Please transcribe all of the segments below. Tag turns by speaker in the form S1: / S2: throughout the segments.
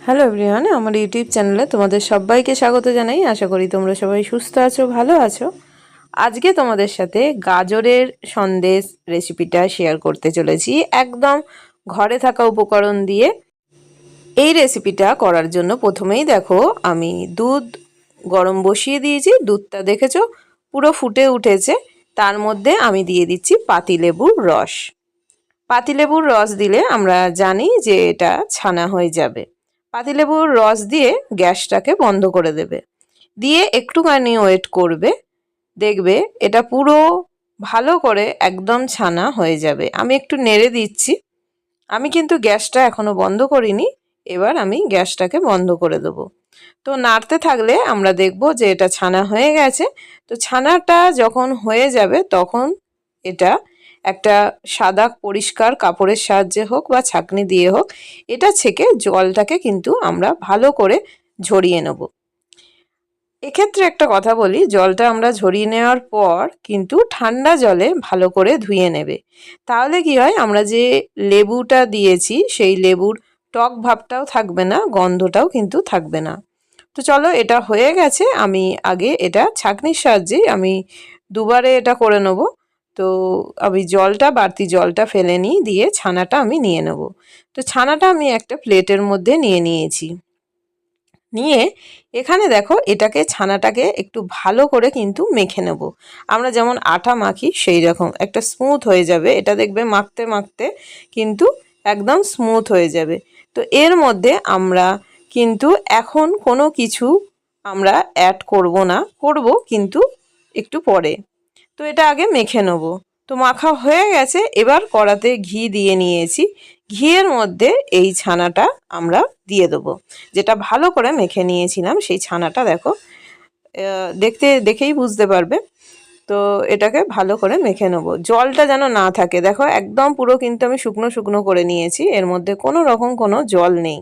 S1: Hello everyone, আমার YouTube চ্যানেলে তোমাদের সবাইকে স্বাগত জানাই। আশা করি তোমরা সবাই সুস্থ আছো, ভালো আছো। আজকে তোমাদের সাথে গাজরের সন্দেশ রেসিপিটা শেয়ার করতে চলেছি, একদম ঘরে থাকা উপকরণ দিয়ে। এই রেসিপিটা করার জন্য প্রথমেই দেখো আমি দুধ গরম বসিয়ে দিয়েছি। দুধটা দেখেছো পুরো ফুটে উঠেছে। তার মধ্যে আমি দিয়ে দিচ্ছি পাতিলেবুর রস। পাতিলেবুর রস দিলে আমরা জানি যে এটা ছানা হয়ে যাবে। পাতিলেবুর রস দিয়ে গ্যাসটাকে বন্ধ করে দেবে, দিয়ে একটুখানি ওয়েট করবে, দেখবে এটা পুরো ভালো করে একদম ছানা হয়ে যাবে। আমি একটু নেড়ে দিচ্ছি, আমি কিন্তু গ্যাসটা এখনো বন্ধ করিনি। এবার আমি গ্যাসটাকে বন্ধ করে দেবো। তো নাড়তে থাকলে আমরা দেখব যে এটা ছানা হয়ে গেছে। তো ছানাটা যখন হয়ে যাবে তখন এটা একটা সাদা পরিষ্কার কাপড়ের সাহায্যে হোক বা ছাঁকনি দিয়ে হোক, এটা ছেঁকে জলটাকে কিন্তু আমরা ভালো করে ঝরিয়ে নেব। এক্ষেত্রে একটা কথা বলি, জলটা আমরা ঝরিয়ে নেওয়ার পর কিন্তু ঠান্ডা জলে ভালো করে ধুয়ে নেবে। তাহলে কি হয়, আমরা যে লেবুটা দিয়েছি সেই লেবুর টক ভাবটাও থাকবে না, গন্ধটাও কিন্তু থাকবে না। তো চলো, এটা হয়ে গেছে। আমি আগে এটা ছাঁকনির সাহায্যে আমি দুবারে এটা করে নেব। তো আমি বাড়তি জলটা ফেলে নিই, দিয়ে ছানাটা আমি নিয়ে নেব। তো ছানাটা আমি একটা প্লেটের মধ্যে নিয়ে নিয়েছি। নিয়ে এখানে দেখো ছানাটাকে একটু ভালো করে কিন্তু মেখে নেব। আমরা যেমন আটা মাখি সেই রকম একটা স্মুথ হয়ে যাবে। এটা দেখবে মাখতে মাখতে কিন্তু একদম স্মুথ হয়ে যাবে। তো এর মধ্যে আমরা কিন্তু এখন কোনো কিছু আমরা অ্যাড করব না, করব কিন্তু একটু পরে। তো এটা আগে মেখে নেব। তো মাখা হয়ে গেছে, এবার কড়াতে ঘি দিয়ে নিয়েছি। ঘিয়ের মধ্যে এই ছানাটা আমরা দিয়ে দেবো, যেটা ভালো করে মেখে নিয়েছিলাম। সেই ছানাটা দেখো, দেখেই বুঝতে পারবে। তো এটাকে ভালো করে মেখে নেব, জলটা যেন না থাকে। দেখো একদম পুরো কিন্তু আমি শুকনো শুকনো করে নিয়েছি, এর মধ্যে কোনো রকম কোনো জল নেই।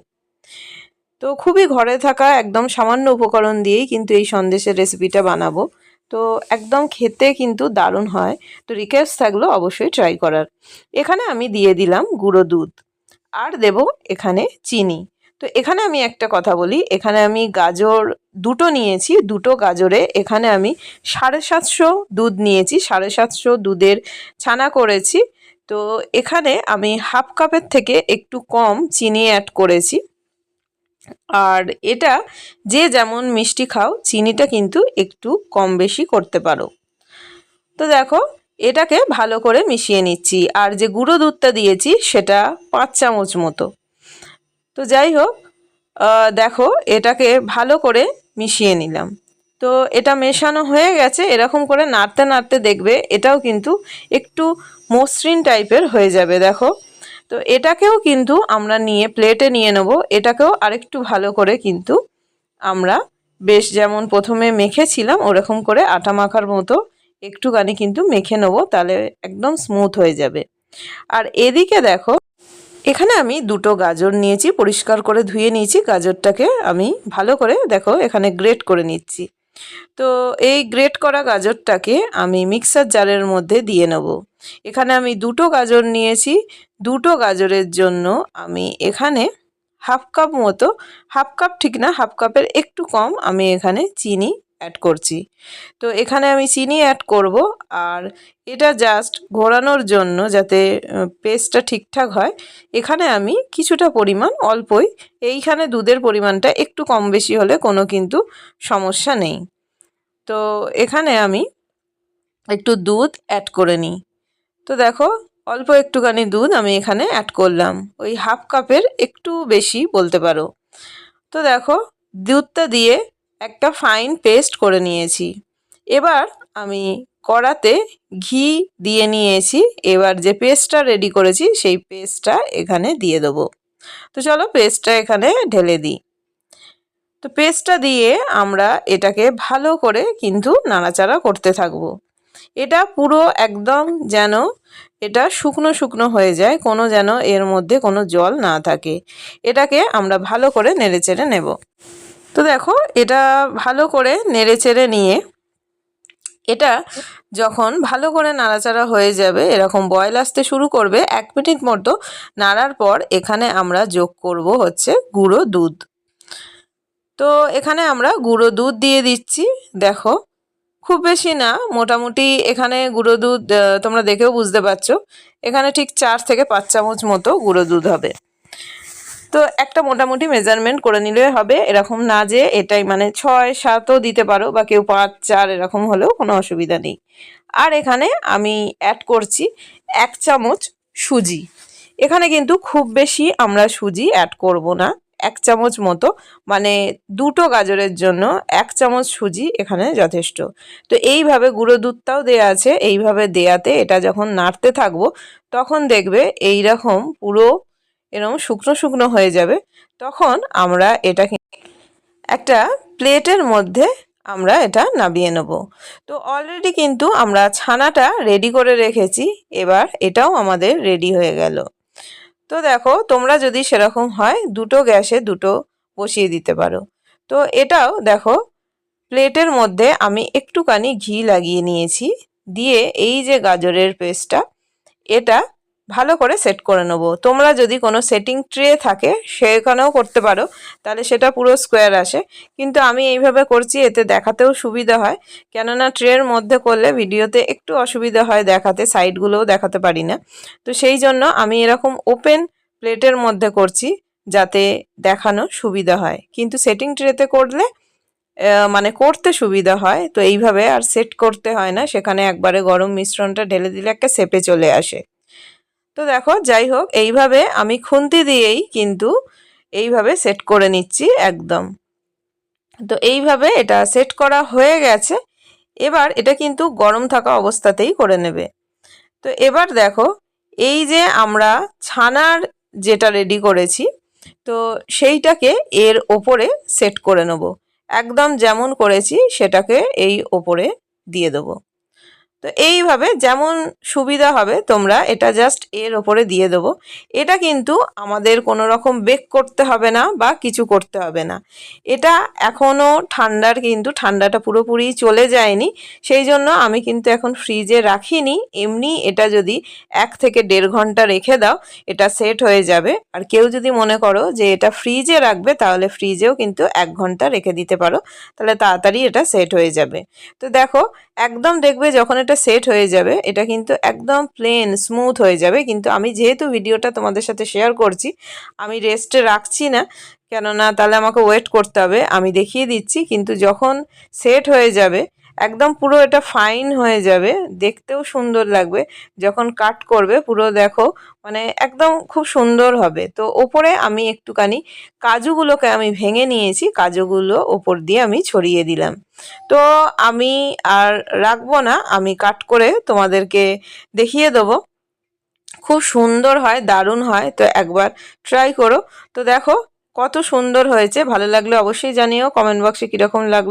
S1: তো খুবই ঘরে থাকা একদম সামান্য উপকরণ দিয়েই কিন্তু এই সন্দেশের রেসিপিটা বানাবো। তো একদম খেতে কিন্তু দারুণ হয়। তো রিকোয়েস্ট থাকলো অবশ্যই ট্রাই করার। এখানে আমি দিয়ে দিলাম গুঁড়ো দুধ, আর দেব এখানে চিনি। তো এখানে আমি একটা কথা বলি, এখানে আমি গাজর দুটো নিয়েছি। দুটো গাজরে এখানে আমি 750 দুধ নিয়েছি, 750 দুধের ছানা করেছি। তো এখানে আমি হাফ কাপের থেকে একটু কম চিনি অ্যাড করেছি। আর এটা যে যেমন মিষ্টি খাও, চিনিটা কিন্তু একটু কম বেশি করতে পারো। তো দেখো এটাকে ভালো করে মিশিয়ে নিচ্ছি। আর যে গুঁড়ো দুধটা দিয়েছি সেটা 5 চামচ মতো। তো যাই হোক, দেখো এটাকে ভালো করে মিশিয়ে নিলাম। তো এটা মেশানো হয়ে গেছে। এরকম করে নাড়তে নাড়তে দেখবে এটাও কিন্তু একটু মসৃণ টাইপের হয়ে যাবে। দেখো, তো এটাকেও কিন্তু আমরা নিয়ে প্লেটে নিয়ে নেব। এটাকেও আরেকটু ভালো করে কিন্তু আমরা বেশ যেমন প্রথমে মেখেছিলাম ওরকম করে আটা মাখার মতো একটুখানি কিন্তু মেখে নেব, তাহলে একদম স্মুথ হয়ে যাবে। আর এদিকে দেখো, এখানে আমি দুটো গাজর নিয়েছি, পরিষ্কার করে ধুয়ে নিয়েছি। গাজরটাকে আমি ভালো করে দেখো এখানে গ্রেট করে নিচ্ছি। তো এই গ্রেট করা গাজরটাকে আমি মিক্সার জারের মধ্যে দিয়ে নেব। এখানে আমি দুটো গাজর নিয়েছি। দুটো গাজরের জন্য আমি এখানে হাফ কাপ মতো, হাফ কাপ ঠিক না, হাফ কাপের একটু কম আমি এখানে চিনি অ্যাড করছি। তো এখানে আমি চিনি অ্যাড করব। আর এটা জাস্ট ঘোরানোর জন্য যাতে পেস্টটা ঠিকঠাক হয়, এখানে আমি কিছুটা পরিমাণ অল্পই, এইখানে দুধের পরিমাণটা একটু কম বেশি হলে কোনো কিন্তু সমস্যা নেই। তো এখানে আমি একটু দুধ অ্যাড করে নিই। তো দেখো অল্প একটুখানি দুধ আমি এখানে অ্যাড করলাম, ওই হাফ কাপের একটু বেশি বলতে পারো। তো দেখো দুধটা দিয়ে একটা ফাইন পেস্ট করে নিয়েছি। এবার আমি কড়াতে ঘি দিয়ে নিয়েছি। এবার যে পেস্টটা রেডি করেছি সেই পেস্টটা এখানে দিয়ে দেবো। তো চলো পেস্টটা এখানে ঢেলে দিই। তো পেস্টটা দিয়ে আমরা এটাকে ভালো করে কিন্তু নাড়াচাড়া করতে থাকবো। এটা পুরো একদম যেন এটা শুকনো শুকনো হয়ে যায়, কোনো যেন এর মধ্যে কোনো জল না থাকে। এটাকে আমরা ভালো করে নেড়েচেড়ে নেব। তো দেখো এটা ভালো করে নেড়েচেড়ে নিয়ে এটা যখন ভালো করে নাড়াচাড়া হয়ে যাবে, এরকম বয়েল আসতে শুরু করবে, 1 মিনিট মতো নাড়ার পর এখানে আমরা যোগ করব হচ্ছে গুঁড়ো দুধ। তো এখানে আমরা গুঁড়ো দুধ দিয়ে দিচ্ছি। দেখো খুব বেশি না, মোটামুটি এখানে গুঁড়ো দুধ তোমরা দেখেও বুঝতে পারছো, এখানে ঠিক 4 থেকে 5 চামচ মতো গুঁড়ো দুধ হবে। তো একটা মোটামুটি মেজারমেন্ট করে নিলে হবে, এরকম না যে এটাই মানে 6-7ও দিতে পারো বা কেউ 5-4 এরকম হলেও কোনো অসুবিধা নেই। আর এখানে আমি অ্যাড করছি 1 চামচ সুজি। এখানে কিন্তু খুব বেশি আমরা সুজি অ্যাড করব না, 1 চামচ মতো, মানে 2টো গাজরের জন্য 1 চামচ সুজি এখানে যথেষ্ট। তো এইভাবে গুঁড়ো দুধটাও দেয়া আছে, এইভাবে দেয়াতে এটা যখন নাড়তে থাকবো তখন দেখবে এইরকম পুরো এরকম শুকনো শুকনো হয়ে যাবে। তখন আমরা এটা একটা প্লেটের মধ্যে আমরা এটা নামিয়ে নেব। তো অলরেডি কিন্তু আমরা ছানাটা রেডি করে রেখেছি, এবার এটাও আমাদের রেডি হয়ে গেল। তো দেখো তোমরা যদি সেরকম হয় 2টো গ্যাসে 2টো বসিয়ে দিতে পারো। তো এটাও দেখো প্লেটের মধ্যে আমি একটুখানি ঘি লাগিয়ে নিয়েছি, দিয়ে এই যে গাজরের পেস্টটা এটা ভালো করে সেট করে নেব। তোমরা যদি কোনো সেটিং ট্রে থাকে সেখানেও করতে পারো, তাহলে সেটা পুরো স্কোয়ার আসে, কিন্তু আমি এইভাবে করছি এতে দেখাতেও সুবিধা হয়, কেননা ট্রের মধ্যে করলে ভিডিওতে একটু অসুবিধা হয় দেখাতে, সাইডগুলোও দেখাতে পারি না। তো সেই জন্য আমি এরকম ওপেন প্লেটের মধ্যে করছি যাতে দেখানো সুবিধা হয়, কিন্তু সেটিং ট্রেতে করলে মানে করতে সুবিধা হয়। তো এইভাবে আর সেট করতে হয় না, সেখানে একবারে গরম মিশ্রণটা ঢেলে দিলে একটা শেপে চলে আসে। তো দেখো যাই হোক এইভাবে আমি খুন্তি দিয়েই কিন্তু এইভাবে সেট করে নিচ্ছি একদম। তো এইভাবে এটা সেট করা হয়ে গেছে, এবার এটা কিন্তু গরম থাকা অবস্থাতেই করে নেবে। তো এবার দেখো এই যে আমরা ছানার যেটা রেডি করেছি, তো সেইটাকে এর ওপরে সেট করে নেব, একদম যেমন করেছি সেটাকে এই ওপরে দিয়ে দেবো। তো এইভাবে যেমন সুবিধা হবে তোমরা এটা জাস্ট এর ওপরে দিয়ে দেবো। এটা কিন্তু আমাদের কোনো রকম বেক করতে হবে না বা কিছু করতে হবে না, এটা এখনও ঠান্ডার, কিন্তু ঠান্ডাটা পুরোপুরি চলে যায়নি, সেই জন্য আমি কিন্তু এখন ফ্রিজে রাখিনি। এমনি এটা যদি 1 থেকে 1.5 ঘন্টা রেখে দাও এটা সেট হয়ে যাবে। আর কেউ যদি মনে করো যে এটা ফ্রিজে রাখবে তাহলে ফ্রিজেও কিন্তু 1 ঘন্টা রেখে দিতে পারো, তাহলে তাড়াতাড়ি এটা সেট হয়ে যাবে। তো দেখো একদম দেখবে যখন এটা সেট হয়ে যাবে এটা কিন্তু একদম প্লেন স্মুথ হয়ে যাবে। কিন্তু আমি যেহেতু ভিডিওটা তোমাদের সাথে শেয়ার করছি আমি রেস্টে রাখছি না, কেননা তাহলে আমাকে ওয়েট করতে হবে, আমি দেখিয়ে দিচ্ছি। কিন্তু যখন সেট হয়ে যাবে একদম পুরো এটা ফাইন হয়ে যাবে, দেখতেও সুন্দর লাগবে, যখন কাট করবে পুরো দেখো মানে একদম খুব সুন্দর হবে। তো ওপরে আমি একটুখানি কাজুগুলোকে আমি ভেঙে নিয়েছি, কাজুগুলো ওপর দিয়ে আমি ছড়িয়ে দিলাম। তো আমি আর রাখবো না, আমি কাট করে তোমাদেরকে দেখিয়ে দেবো, খুব সুন্দর হয়, দারুণ হয়। তো একবার ট্রাই করো। তো দেখো কত সুন্দর হয়েছে, ভালো লাগলে অবশ্যই জানিও কমেন্ট বক্সে কীরকম লাগলো।